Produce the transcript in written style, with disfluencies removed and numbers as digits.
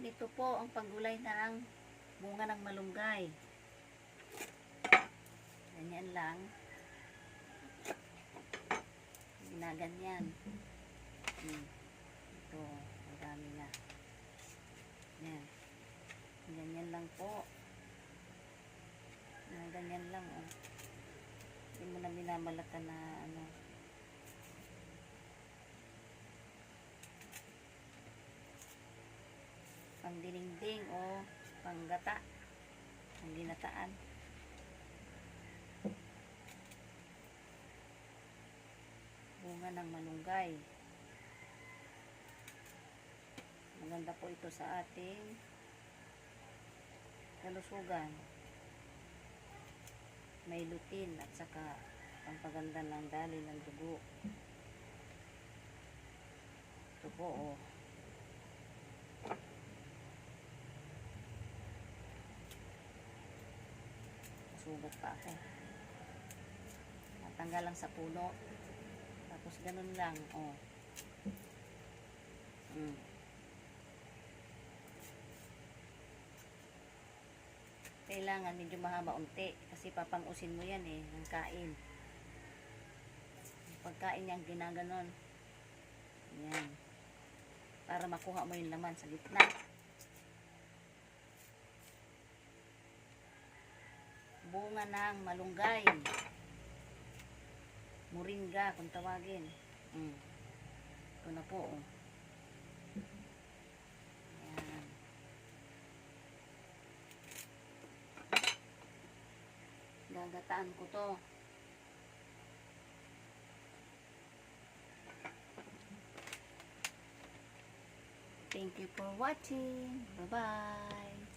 ito po ang paggulay ng bunga ng malunggay. Ganyan lang. Ginaganyan. Ito, madami na. Yan. Ganyan lang po. Ganyan lang, oh. Hindi mo na minamalata na, ano. Pang dinding o panggata. Ang ginataan. Bunga ng malunggay. Maganda po ito sa ating kalusugan. May lutein at saka pampaganda ng daloy ng dugo. Ito po, oh. Sugat pa ako. Natanggal lang sa puno. Tapos ganun lang, oh. Kailangan medyo mahaba unti kasi papangusin mo yan ng kain. Pagkain niyang ginaganon. Yan. Para makuha mo yung laman sa gitna. Bunga ng malunggay. Moringa kung tawagin. Ito na po, oh. Ayan. Gagataan ko to. Thank you for watching. Bye-bye.